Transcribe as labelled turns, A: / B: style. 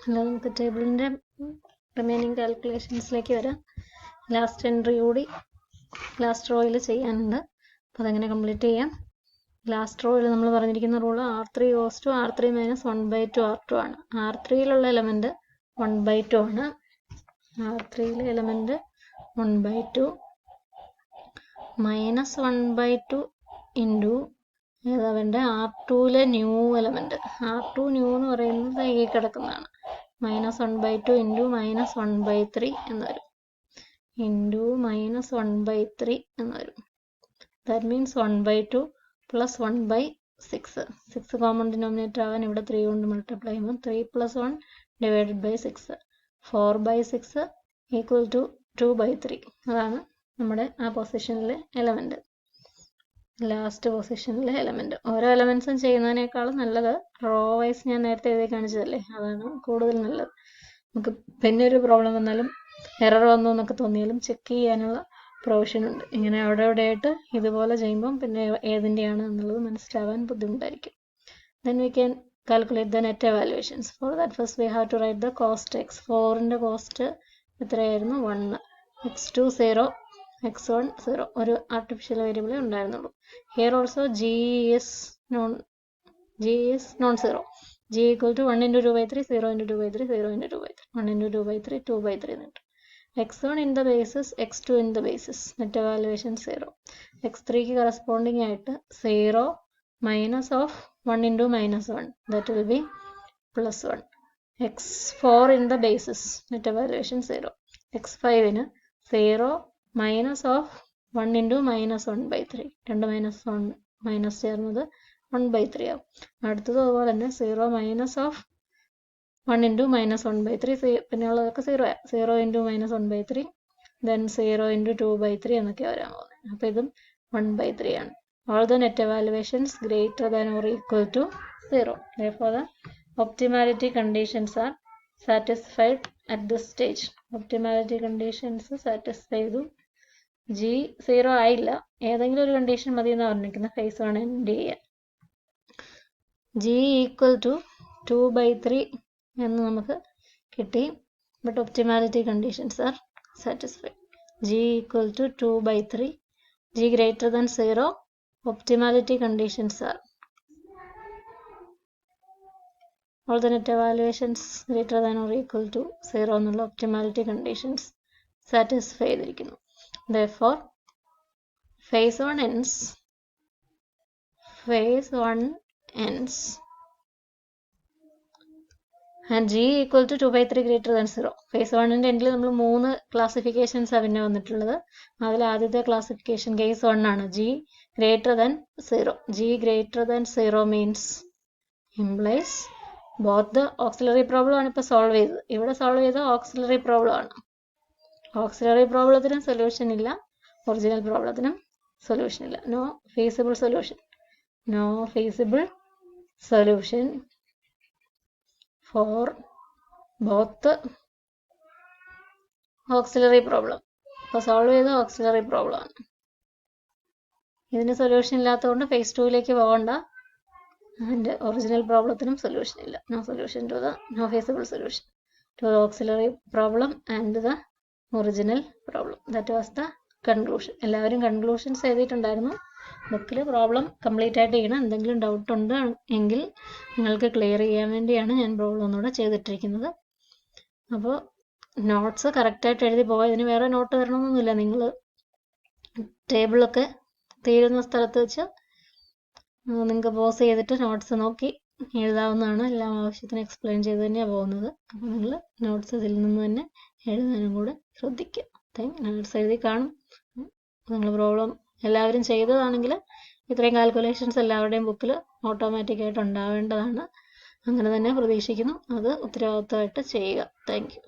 A: അല്ലാതെ നമുക്ക് ടേബിളിൻ്റെ റിമൈനിങ് കാൽക്കുലേഷൻസിലേക്ക് വരാം. ലാസ്റ്റ് എൻട്രി കൂടി ലാസ്റ്റ് റോയിൽ ചെയ്യാനുണ്ട്. അപ്പോൾ അതെങ്ങനെ കംപ്ലീറ്റ് ചെയ്യാം. ലാസ്റ്റ് റോയിൽ നമ്മൾ പറഞ്ഞിരിക്കുന്ന rule R3 goes to R3 minus 1/2 R2 ആണ്. R3യിലുള്ള എലമെൻറ്റ് 1/2 ആണ്. R3യിലെ എലമെൻറ്റ് 1/2 മൈനസ് 1/2 ഇൻറ്റു ഏതാ വേണ്ടത് R2യിലെ ന്യൂ എലമെൻറ്റ്. R2 ന്യൂ എന്ന് പറയുന്നത് ഈ കിടക്കുന്നതാണ്. മൈനസ് 1/2 ഇൻറ്റു മൈനസ് 1/3 എന്ന് വരും. ഇൻറ്റു മൈനസ് 1/3 എന്ന് വരും. That means 1/2 plus 1/6. 6 common denominator ആവാൻ ഇവിടെ 3 കൊണ്ട് മൾട്ടിപ്ലൈ ചെയ്യുമ്പോൾ 3 + 1 ഡിവൈഡഡ് ബൈ 6. 4/6 equal to 2/3. അതാണ് നമ്മുടെ ആ പൊസിഷനിലെ എലമെൻറ്റ്, ലാസ്റ്റ് പൊസിഷനിലെ എലമെൻറ്റ്. ഓരോ എലമെൻറ്റ്സും ചെയ്യുന്നതിനേക്കാളും നല്ലത് റോ വൈസ് ഞാൻ നേരത്തെ എഴുതി കാണിച്ചതല്ലേ, അതാണ് കൂടുതൽ നല്ലത്. നമുക്ക് പിന്നെ ഒരു പ്രോബ്ലം വന്നാലും എറർ വന്നു എന്നൊക്കെ തോന്നിയാലും ചെക്ക് ചെയ്യാനുള്ള പ്രൊവിഷൻ ഉണ്ട്. ഇങ്ങനെ അവിടെ ആയിട്ട് ഇതുപോലെ ചെയ്യുമ്പം പിന്നെ ഏതിൻ്റെയാണ് എന്നുള്ളത് മനസ്സിലാവാൻ ബുദ്ധിമുട്ടായിരിക്കും. Then we can calculate the net evaluations. For that first we have to write the cost. x4ൻ്റെ കോസ്റ്റ് എത്രയായിരുന്നു? 1. x2 0, x1 0. ഒരു ആർട്ടിഫിഷ്യൽ വേരിയബിളേ ഉണ്ടായിരുന്നുള്ളൂ. Here also g is non zero. g equal to 1 into 2/3, 0 into 2/3, 0 into 2/3. 1 into 2/3, 2/3 എന്ന് കിട്ടും. x1 in the basis, x2 in the basis. Net evaluation 0. x3ക്ക് corresponding ആയിട്ട് 0 minus of 1 into -1. That will be +1. x4 in the basis. Net evaluation 0. x5ന് 0 minus of 1 into -1/3. 2 -1 minus ചേർന്നത് 1/3 ആവും. അടുത്തത് അതുപോലെ തന്നെ 0 മൈനസ് ഓഫ് 1 into -1/3. പിന്നെ ഉള്ളതൊക്കെ 0. 0 into -1/3, ദെൻ 0 into 2/3 എന്നൊക്കെ വരാൻ പോകുന്നത്. അപ്പോൾ ഇതും 1/3 ആണ്. All the net evaluations greater than or equal to 0. Therefore, the optimality conditions are satisfied at this stage. Optimality conditions satisfy ചെയ്തു. G 0 ആയില്ല, ഏതെങ്കിലും ഒരു കണ്ടീഷൻ മതി എന്നാണ് പറഞ്ഞിരിക്കുന്നത്. ഫേസ് 1 എൻഡ് ചെയ്യാൻ. G ഈക്വൽ ടു 2/3 എന്ന് നമുക്ക് കിട്ടി. But optimality conditions are satisfied. G equal to 2/3. G greater than 0. Optimality conditions are all the net evaluations greater than or equal to 0 എന്നുള്ള optimality conditions satisfy ചെയ്തിരിക്കുന്നു. Therefore, phase 1 ends and G equal to 2/3 greater than 0. Face 1ൻ്റെ എൻഡിൽ നമ്മൾ 3 ക്ലാസിഫിക്കേഷൻസാണ് പിന്നെ വന്നിട്ടുള്ളത്. അതിൽ ആദ്യത്തെ classification case 1 ആണ്. G greater than 0. G greater than 0 means implies both the auxiliary problem ആണ് ഇപ്പോൾ സോൾവ് ചെയ്തത്. ഇവിടെ സോൾവ് ചെയ്ത ഓക്സിലറി പ്രോബ്ലം ആണ്. ഓക്സിലറി പ്രോബ്ലത്തിനും സൊല്യൂഷൻ ഇല്ല, ഒറിജിനൽ പ്രോബ്ലത്തിനും സൊല്യൂഷൻ ഇല്ല. No feasible solution for both auxiliary problem. അപ്പോൾ സോൾവ് ചെയ്ത ഓക്സിലറി പ്രോബ്ലം ആണ്. ഇതിന് സൊല്യൂഷൻ ഇല്ലാത്തതുകൊണ്ട് ഫേസ് 2ലേക്ക് പോകണ്ട. ആൻഡ് ഒറിജിനൽ പ്രോബ്ലത്തിനും സൊല്യൂഷൻ ഇല്ല. No feasible solution to the auxiliary problem and the original problem. That was the conclusion. എല്ലാവരും കൺക്ലൂഷൻസ് എഴുതിയിട്ടുണ്ടായിരുന്നു. ബുക്കിൽ പ്രോബ്ലം കംപ്ലീറ്റ് ആയിട്ട് ചെയ്യണം. എന്തെങ്കിലും ഡൗട്ട് ഉണ്ട് എങ്കിൽ നിങ്ങൾക്ക് ക്ലിയർ ചെയ്യാൻ വേണ്ടിയാണ് ഞാൻ പ്രോബ്ലം ഒന്നുകൂടെ ചെയ്തിട്ടിരിക്കുന്നത്. അപ്പോൾ നോട്ട്സ് കറക്റ്റായിട്ട് എഴുതി പോകാം. ഇതിന് വേറെ നോട്ട് തരണമെന്നൊന്നുമില്ല. നിങ്ങൾ ടേബിളൊക്കെ തീരുന്ന സ്ഥലത്ത് വെച്ച് നിങ്ങൾക്ക് പോസ് ചെയ്തിട്ട് നോട്ട്സ് നോക്കി എഴുതാവുന്നതാണ്. എല്ലാം ആവശ്യത്തിന് എക്സ്പ്ലെയിൻ ചെയ്ത് തന്നെയാണ് പോകുന്നത്. അപ്പോൾ നിങ്ങൾ നോട്ട്സ് ഇതിൽ നിന്ന് തന്നെ എഴുതാനും കൂടെ ശ്രദ്ധിക്കുക. നോട്ട്സ് എഴുതി കാണും. നിങ്ങൾ പ്രോബ്ലം എല്ലാവരും ചെയ്തതാണെങ്കിൽ ഇത്രയും കാൽക്കുലേഷൻസ് എല്ലാവരുടെയും ബുക്കിൽ ഓട്ടോമാറ്റിക്കായിട്ട് ഉണ്ടാവേണ്ടതാണ്. അങ്ങനെ തന്നെ പ്രതീക്ഷിക്കുന്നു. അത് ഉത്തരവാദിത്തമായിട്ട് ചെയ്യുക. Thank you.